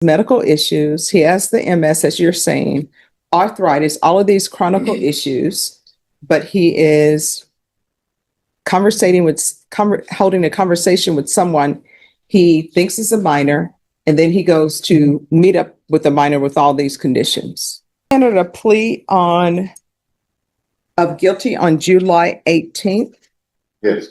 medical issues. He has the MS, as you're saying, arthritis, all of these chronic issues, but he is holding a conversation with someone he thinks is a minor, and then he goes to meet up with a minor with all these conditions. He entered a plea of guilty on July 18th. Yes.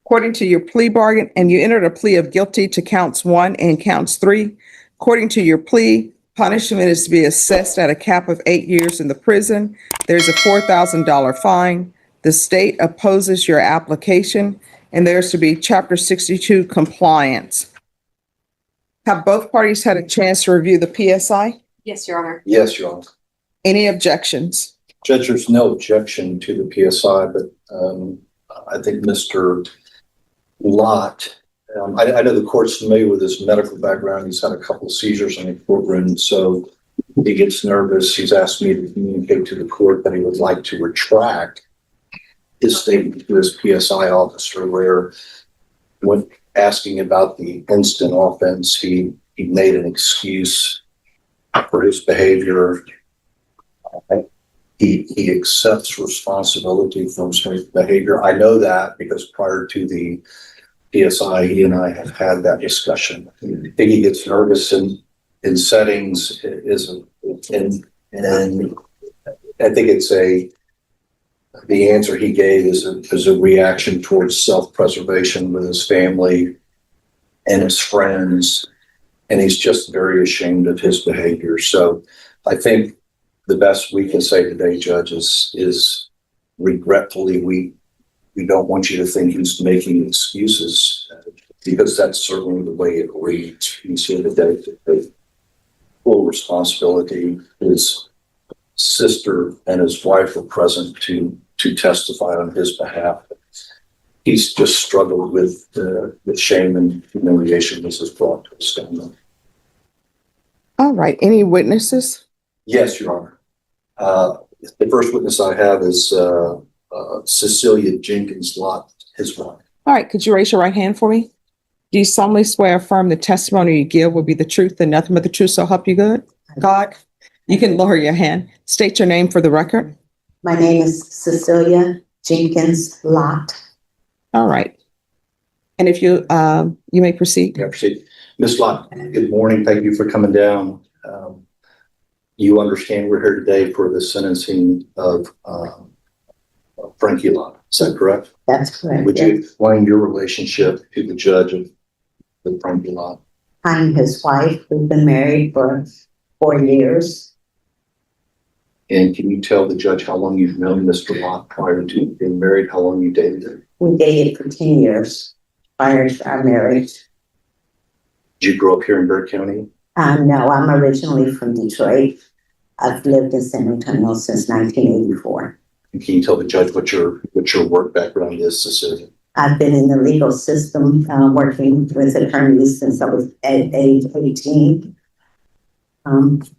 According to your plea bargain, and you entered a plea of guilty to counts 1 and counts 3. According to your plea, punishment is to be assessed at a cap of 8 years in the prison. There's a $4,000 fine. The state opposes your application, and there's to be Chapter 62 compliance. Have both parties had a chance to review the PSI? Yes, Your Honor. Yes, Your Honor. Any objections? Judge, there's no objection to the PSI, but I think Mr. Lott, I know the court's familiar with his medical background. He's had a couple of seizures in the courtroom, so he gets nervous. He's asked me to communicate to the court that he would like to retract his statement to his PSI officer, where when asking about the instant offense, he made an excuse for his behavior. He accepts responsibility for his behavior. I know that because prior to the PSI, he and I have had that discussion. I think he gets nervous in settings, and I think it's the answer he gave is a reaction towards self-preservation with his family and his friends, and he's just very ashamed of his behavior. So I think the best we can say today, Judge, is regretfully, we don't want you to think he's making excuses, because that's certainly the way it reads. He's here today to take full responsibility. His sister and his wife were present to testify on his behalf. He's just struggled with the shame and humiliation this has brought to his family. All right. Any witnesses? Yes, Your Honor. The first witness I have is Cecilia Jenkins Lott, his wife. All right. Could you raise your right hand for me? Do you solemnly swear or affirm the testimony you give will be the truth and nothing but the truth, so help you God? You can lower your hand. State your name for the record. My name is Cecilia Jenkins Lott. All right. And if you may proceed. Yeah, proceed. Ms. Lott, good morning. Thank you for coming down. You understand we're here today for the sentencing of Frankie Lott. Is that correct? That's correct. Would you explain your relationship to the judge of Frankie Lott? I'm his wife. We've been married for 4 years. And can you tell the judge how long you've known Mr. Lott prior to being married? How long you dated him? We dated for 10 years prior to our marriage. Did you grow up here in Bexar County? No, I'm originally from Detroit. I've lived in San Antonio since 1984. And can you tell the judge what your work background is, Cecilia? I've been in the legal system working with attorneys since I was at age 18.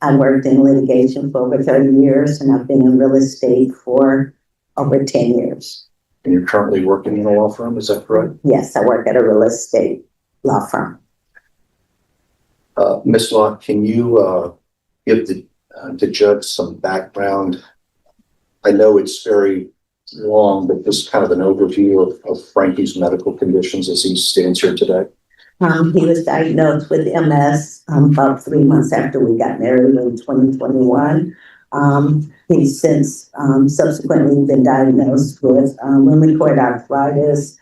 I worked in litigation for over 30 years, and I've been in real estate for over 10 years. And you're currently working in a law firm, is that correct? Yes, I work at a real estate law firm. Ms. Lott, can you give the judge some background? I know it's very long, but just kind of an overview of Frankie's medical conditions as he stands here today. He was diagnosed with MS about 3 months after we got married in 2021. He's since subsequently been diagnosed with rheumatoid arthritis.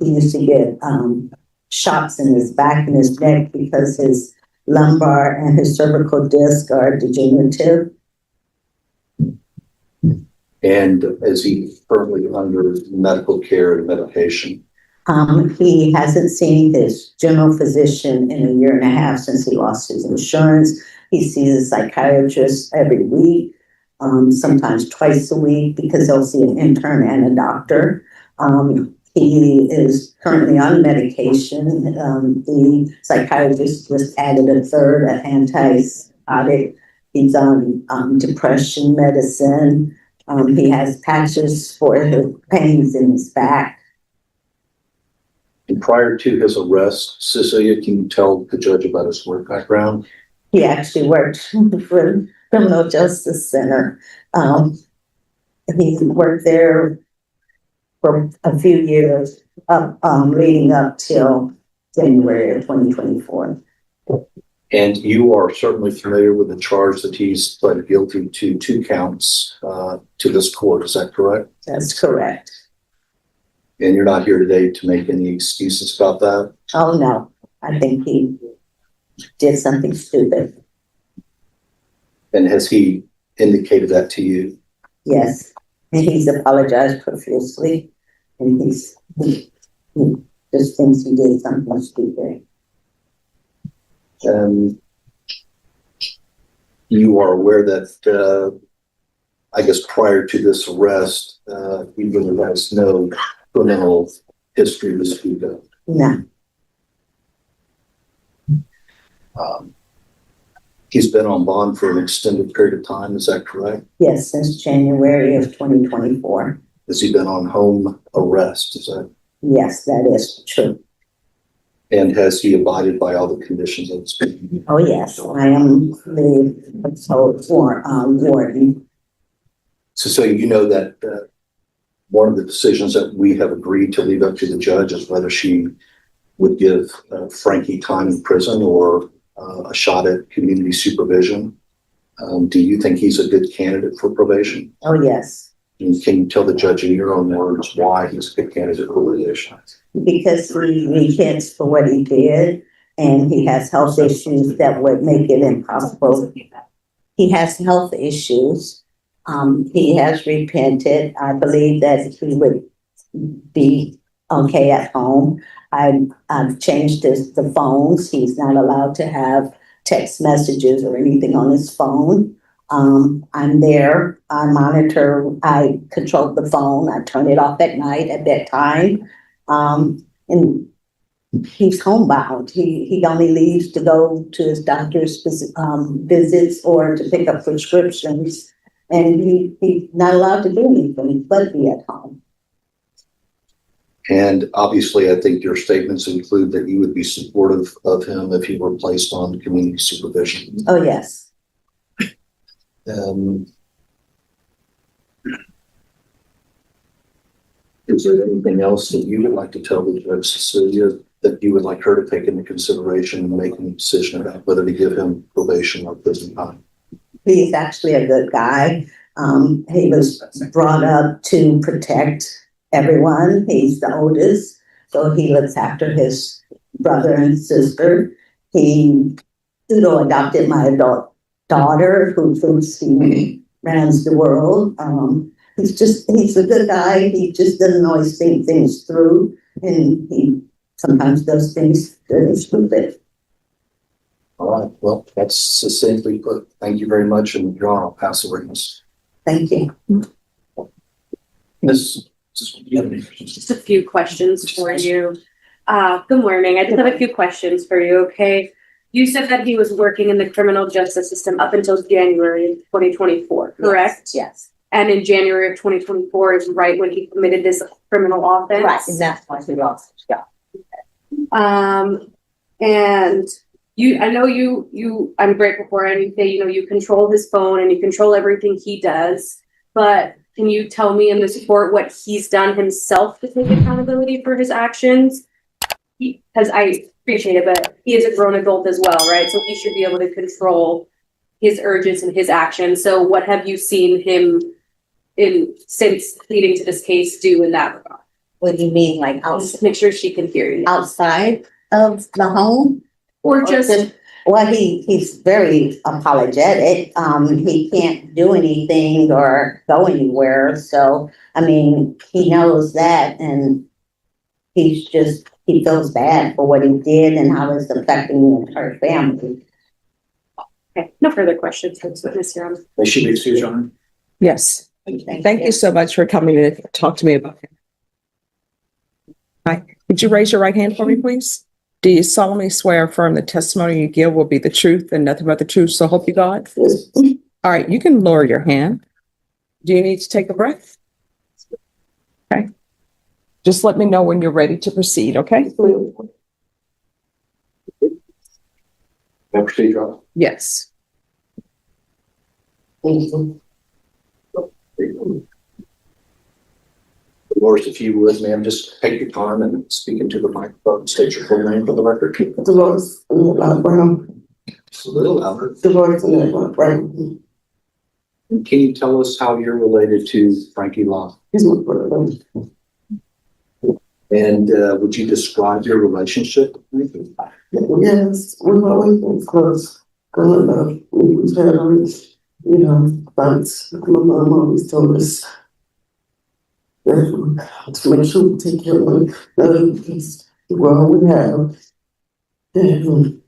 He used to get shocks in his back and his neck because his lumbar and his cervical disc are degenerative. And is he currently under medical care and medication? He hasn't seen his general physician in 1.5 years since he lost his insurance. He sees a psychiatrist every week, sometimes twice a week, because they'll see an intern and a doctor. He is currently on medication. The psychiatrist just added a third, an antipsychotic. He's on depression medicine. He has patches for the pains in his back. And prior to his arrest, Cecilia, can you tell the judge about his work background? He actually worked for the Criminal Justice Center. He worked there for a few years, leading up till January of 2024. And you are certainly familiar with the charge that he's pled guilty to 2 counts to this court. Is that correct? That's correct. And you're not here today to make any excuses about that? Oh, no. I think he did something stupid. And has he indicated that to you? Yes. And he's apologized profusely. And he just thinks he did something stupid. You are aware that, I guess prior to this arrest, he really has no criminal history to speak of. No. He's been on bond for an extended period of time, is that correct? Yes, since January of 2024. Has he been on home arrest, is that? Yes, that is true. And has he abided by all the conditions of his plea? Oh, yes, I am the warden. So you know that one of the decisions that we have agreed to leave up to the judge is whether she would give Frankie time in prison or a shot at community supervision. Do you think he's a good candidate for probation? Oh, yes, And can you tell the judge in your own words why he's a good candidate for probation? because he repents for what he did, and he has health issues that would make it impossible. He has health issues. He has repented. I believe that he would be okay at home. I've changed the phones. He's not allowed to have text messages or anything on his phone. I'm there. I monitor. I control the phone. I turn it off at night at bedtime. And he's homebound. He only leaves to go to his doctor's visits or to pick up prescriptions. And he's not allowed to do anything but be at home. And obviously, I think your statements include that you would be supportive of him if he were placed on community supervision. Oh, yes. Is there anything else that you would like to tell the judge, Cecilia, that you would like her to take into consideration in making a decision about whether to give him probation or prison time? He's actually a good guy. He was brought up to protect everyone. He's the oldest, so he looks after his brother and sister. He adopted my adult daughter, who thinks he runs the world. He's a good guy. He just doesn't always think things through, and he sometimes does things that are stupid. All right. Well, that's succinctly put. Thank you very much. And Your Honor, I'll pass the witness. Thank you. Just a few questions for you. Good morning. I just have a few questions for you, okay? You said that he was working in the criminal justice system up until January of 2024, correct? Yes. And in January of 2024 is right when he committed this criminal offense? Right, and that's why he lost his job. And I know I'm grateful for it. And you say, you control his phone and you control everything he does, but can you tell me in this report what he's done himself to take accountability for his actions? Because I appreciate it, but he is a grown adult as well, right? So he should be able to control his urges and his actions. So what have you seen him since leading to this case do in that regard? What do you mean, like Just make sure she can hear you. outside of the home? Or just Well, he's very apologetic. He can't do anything or go anywhere. So, I mean, he knows that, and he feels bad for what he did and how it's affecting the entire family. okay. No further questions for this witness, Your Honor. May she be excused, Your Honor? Yes. Thank you so much for coming to talk to me about it. Hi. Would you raise your right hand for me, please? Do you solemnly swear or affirm the testimony you give will be the truth and nothing but the truth, so help you God? All right, you can lower your hand. Do you need to take a breath? Okay. Just let me know when you're ready to proceed, okay? Proceed, Rob. Yes. Dolores, if you would, ma'am, just take your time and speak into the microphone, state your full name for the record. Dolores Brown. Just a little louder. Dolores Brown. Can you tell us how you're related to Frankie Law? He's my brother. And would you describe your relationship with him? Yes, we've always been close. Growing up, we've had fights. My mom always told us that to make sure we take care of one another because we're all we have. And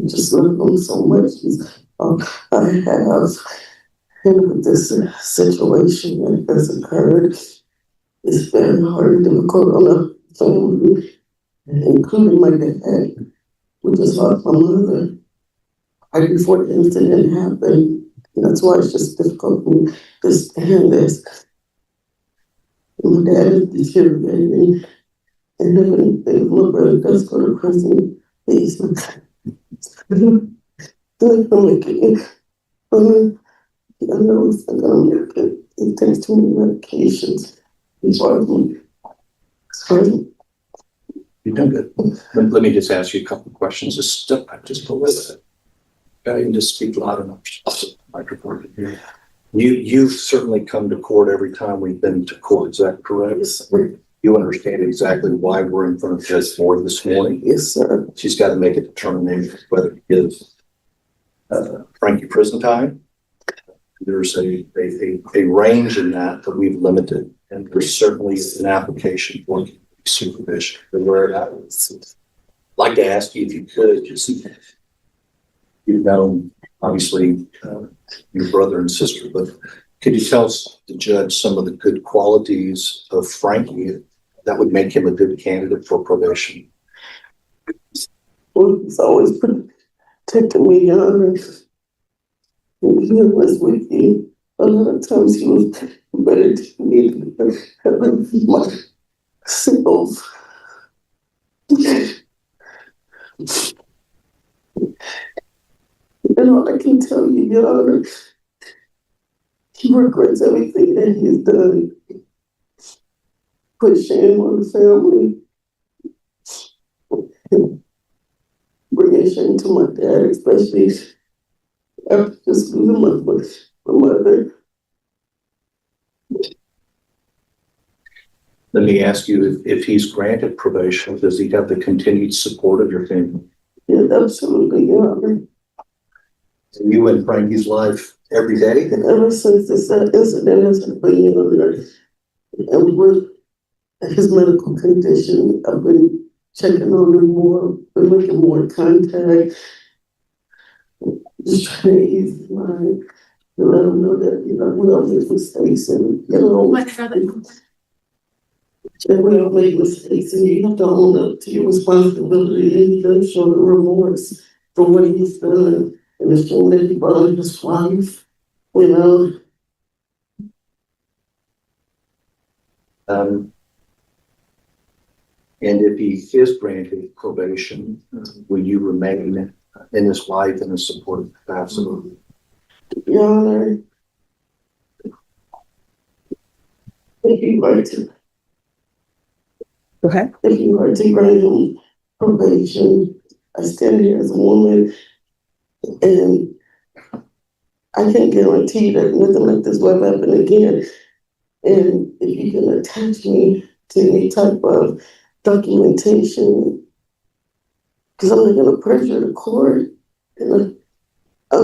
just love him so much. I have handled this situation that has occurred. It's very hard and difficult on a family, including my dad. We just lost my mother right before the incident happened. And that's why it's just difficult for me to stand this. My dad is deteriorating, and if anything, my brother does go to prison. He's I know it's not gonna make it. He takes too many medications. He's working. You've done good. Let me just ask you a couple of questions. Just go with it. Okay, and just speak loud enough. Microphone here. You've certainly come to court every time we've been to court. Is that correct? Yes, sir. You understand exactly why we're in front of Judge Ford this morning. Yes, sir. She's got to make a determination whether to give Frankie prison time. There's a range in that we've limited, and there's certainly an application for supervision. Where that is. I'd like to ask you if you could just, you've known obviously your brother and sister, but could you tell us, the judge, some of the good qualities of Frankie that would make him a good candidate for probation? Well, he's always protecting me, and he was with me. A lot of times he was better to me than my siblings. And all I can tell you, Your Honor, he regrets everything that he's done. Put shame on the family. Bringing shame to my dad, especially after just losing my mother. Let me ask you, if he's granted probation, does he have the continued support of your family? Yes, absolutely, Your Honor. You in Frankie's life every day? And ever since this incident has been, Your Honor, and with his medical condition, I've been checking on him more, been making more contact, just trying to ease his mind, to let him know that, we all make mistakes and, that we all make mistakes and you have to own up to your responsibility and you don't show the remorse for what he's done and the shame that he brought on his wife, And if he is granted probation, will you remain in his life in a supportive capacity? Your Honor, if you were to Go ahead. if you were to grant him probation, I stand here as a woman and I can't guarantee that nothing like this will happen again. And if you can attach me to any type of documentation, because I'm not going to pressure the court, and I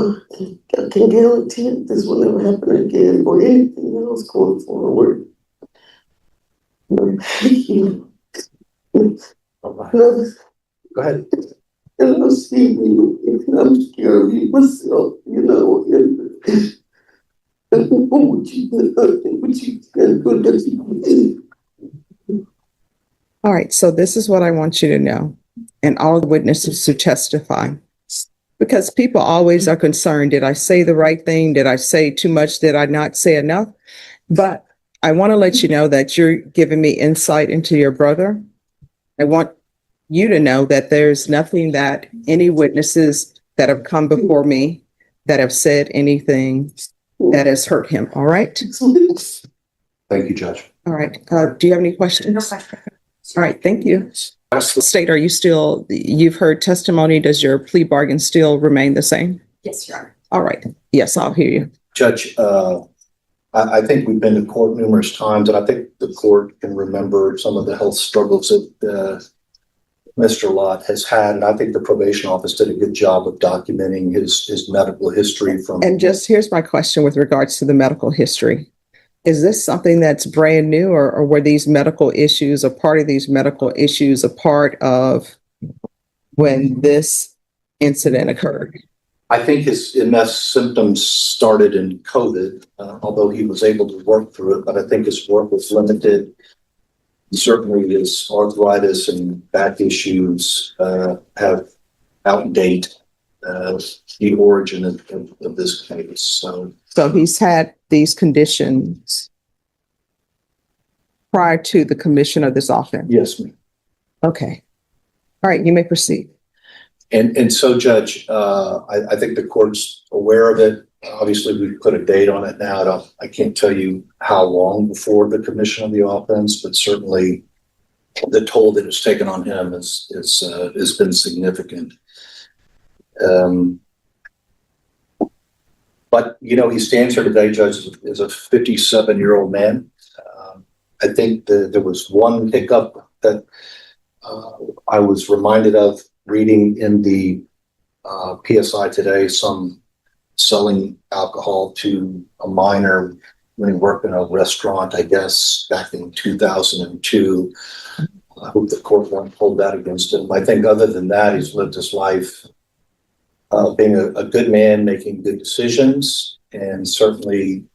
can guarantee that this will never happen again or anything else going forward. Thank you. Go ahead. And I'm seeing you, and I'm scared of you myself, and what you can. All right, so this is what I want you to know, and all the witnesses to testify. Because people always are concerned, did I say the right thing? Did I say too much? Did I not say enough? But I want to let you know that you're giving me insight into your brother. I want you to know that there's nothing that any witnesses that have come before me that have said anything that has hurt him. All right. Thank you, Judge. All right. Do you have any questions? No question. All right. Thank you. State, are you still, you've heard testimony. Does your plea bargain still remain the same? Yes, Your Honor. All right. Yes, I'll hear you. Judge, I think we've been to court numerous times, and I think the court can remember some of the health struggles that Mr. Lott has had, and I think the probation office did a good job of documenting his medical history from. And just here's my question with regards to the medical history. Is this something that's brand new, or were these medical issues, a part of these medical issues, a part of when this incident occurred? I think his MS symptoms started in COVID, although he was able to work through it, but I think his work was limited. Certainly his arthritis and back issues have outdate the origin of this case. So he's had these conditions prior to the commission of this offense? Yes, ma'am. Okay. All right, you may proceed. And so, Judge, I think the court's aware of it. Obviously, we put a date on it now. I can't tell you how long before the commission of the offense, but certainly the toll that it's taken on him has been significant. But, you know, he stands here today, Judge, as a 57-year-old man. I think there was one hiccup that I was reminded of reading in the PSI today, some selling alcohol to a minor when he worked in a restaurant, I guess, back in 2002. I hope the court won't hold that against him. I think other than that, he's lived his life being a good man, making good decisions, and certainly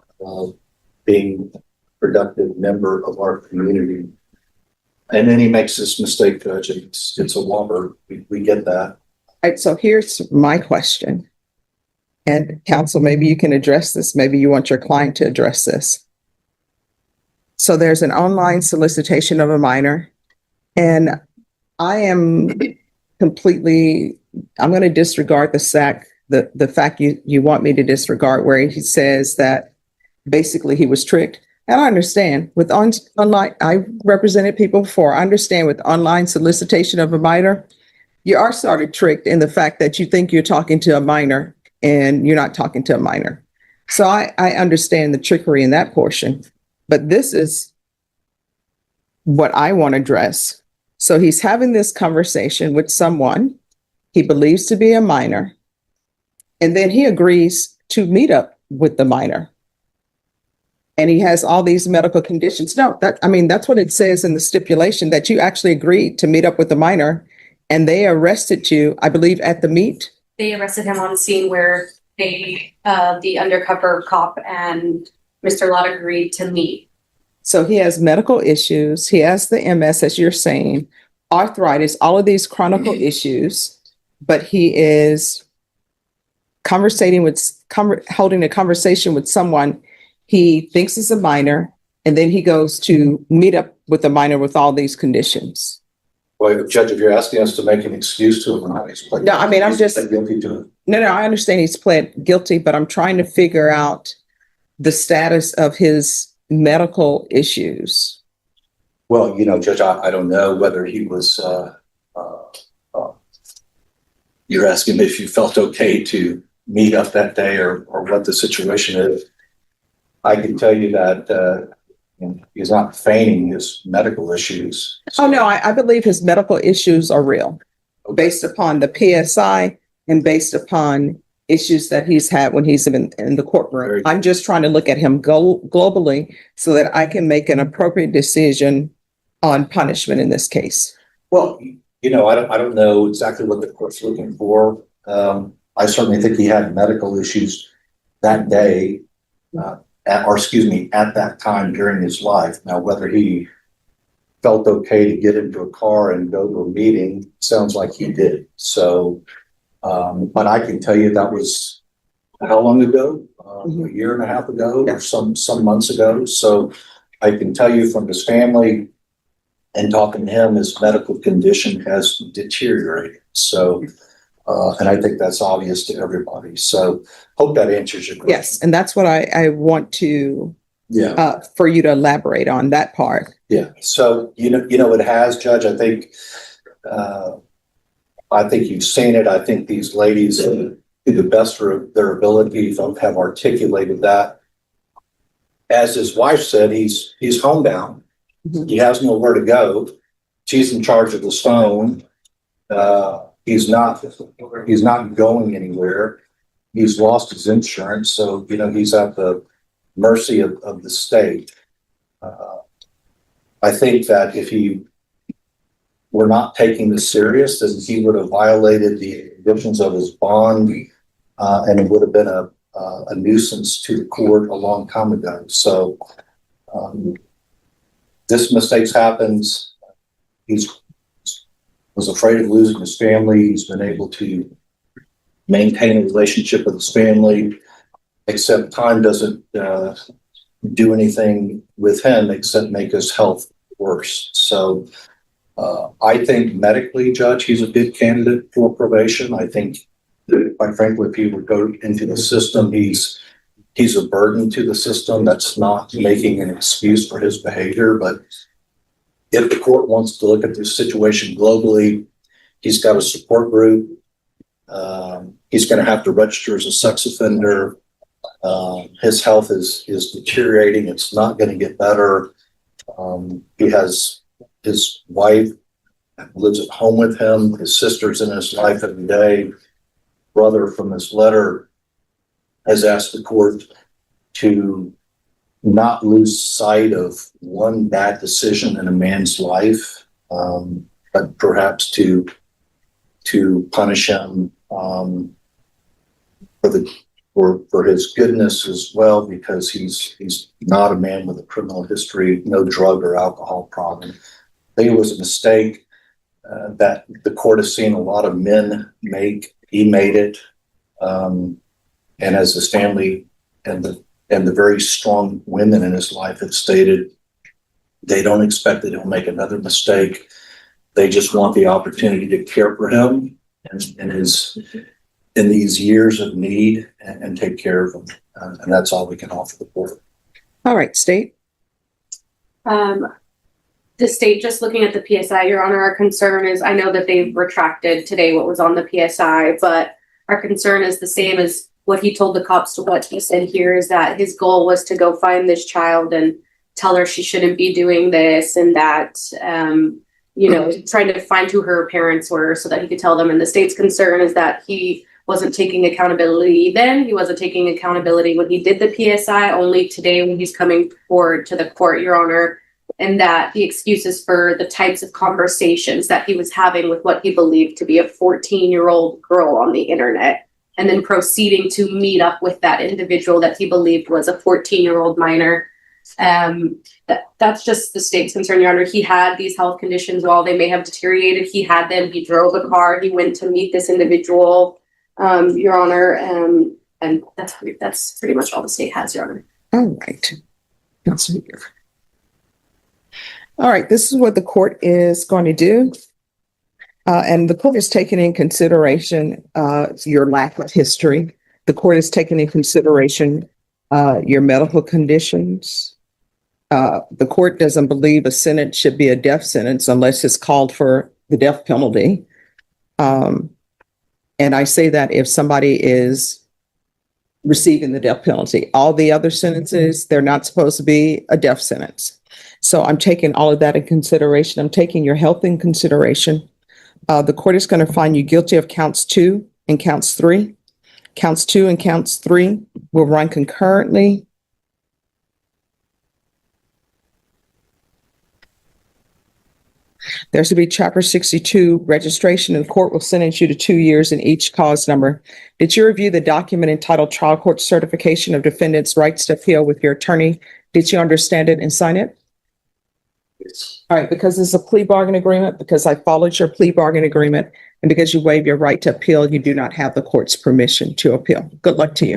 being a productive member of our community. And then he makes this mistake, Judge. It's a whopper. We get that. All right, so here's my question. And counsel, maybe you can address this. Maybe you want your client to address this. So there's an online solicitation of a minor, and I am completely, I'm going to disregard the fact you want me to disregard, where he says that basically he was tricked. And I understand with online, I represented people before. I understand with online solicitation of a minor, you are sort of tricked in the fact that you think you're talking to a minor and you're not talking to a minor. So I understand the trickery in that portion, but this is what I want to address. So he's having this conversation with someone he believes to be a minor, and then he agrees to meet up with the minor. And he has all these medical conditions. No, that's what it says in the stipulation, that you actually agreed to meet up with the minor, and they arrested you, I believe, at the meet. They arrested him on scene where the undercover cop and Mr. Lott agreed to meet. So he has medical issues. He has the MS, as you're saying, arthritis, all of these chronic issues, but he is holding a conversation with someone he thinks is a minor, and then he goes to meet up with a minor with all these conditions. Well, Judge, if you're asking us to make an excuse to him, guilty to it. No, I understand he's pled guilty, but I'm trying to figure out the status of his medical issues. Well, you know, Judge, I don't know whether he was, you're asking if you felt okay to meet up that day or what the situation is. I can tell you that he's not feigning his medical issues. Oh, no, I believe his medical issues are real, based upon the PSI and based upon issues that he's had when he's in the courtroom. I'm just trying to look at him globally so that I can make an appropriate decision on punishment in this case. Well, you know, I don't know exactly what the court's looking for. I certainly think he had medical issues that day, at that time during his life. Now, whether he felt okay to get into a car and go to a meeting, sounds like he did. So, but I can tell you that was how long ago? A year and a half ago, or some months ago. So I can tell you from his family and talking to him, his medical condition has deteriorated. So, and I think that's obvious to everybody. So hope that answers your question. Yes, and that's what I want to, Yeah. for you to elaborate on that part. Yeah. So, it has, Judge, I think you've seen it. I think these ladies, to the best of their ability, have articulated that. As his wife said, he's homebound. Mhm. He has nowhere to go. She's in charge of his phone. He's not going anywhere. He's lost his insurance. So, he's at the mercy of the state. I think that if he were not taking this serious, then he would have violated the conditions of his bond, and it would have been a nuisance to the court a long time ago. So, this mistake happens. Was afraid of losing his family. He's been able to maintain a relationship with his family, except time doesn't do anything with him except make his health worse. So I think medically, Judge, he's a good candidate for probation. I think, quite frankly, if he would go into the system, he's a burden to the system. That's not making an excuse for his behavior. But if the court wants to look at this situation globally, he's got a support group. He's going to have to register as a sex offender. His health is deteriorating. It's not going to get better. He has his wife lives at home with him. His sister's in his life every day. Brother, from this letter, has asked the court to not lose sight of one bad decision in a man's life, but perhaps to punish him for his goodness as well, because he's not a man with a criminal history, no drug or alcohol problem. I think it was a mistake that the court has seen a lot of men make. He made it, and as his family and the very strong women in his life have stated, they don't expect that he'll make another mistake. They just want the opportunity to care for him in these years of need and take care of him. And that's all we can offer the court. All right, State. The state, just looking at the PSI, Your Honor, our concern is, I know that they've retracted today what was on the PSI, but our concern is the same as what he told the cops to what he said here, is that his goal was to go find this child and tell her she shouldn't be doing this, and that, trying to find who her parents were so that he could tell them. And the state's concern is that he wasn't taking accountability then. He wasn't taking accountability when he did the PSI, only today when he's coming forward to the court, Your Honor. And that the excuses for the types of conversations that he was having with what he believed to be a 14-year-old girl on the internet, and then proceeding to meet up with that individual that he believed was a 14-year-old minor. That's just the state's concern, Your Honor. He had these health conditions. While they may have deteriorated, he had them. He drove a car. He went to meet this individual, Your Honor. And that's pretty much all the state has, Your Honor. All right. All right, this is what the court is going to do. And the court is taking in consideration your lack of history. The court is taking in consideration your medical conditions. The court doesn't believe a sentence should be a death sentence unless it's called for the death penalty. And I say that if somebody is receiving the death penalty, all the other sentences, they're not supposed to be a death sentence. So I'm taking all of that in consideration. I'm taking your health in consideration. The court is going to find you guilty of counts 2 and counts 3. Counts 2 and counts 3 will run concurrently. There should be Chapter 62 registration, and the court will sentence you to 2 years in each cause number. Did you review the document entitled Trial Court Certification of Defendant's Rights to Appeal with your attorney? Did you understand it and sign it? Yes. All right, because it's a plea bargain agreement, because I followed your plea bargain agreement, and because you waive your right to appeal, you do not have the court's permission to appeal. Good luck to you.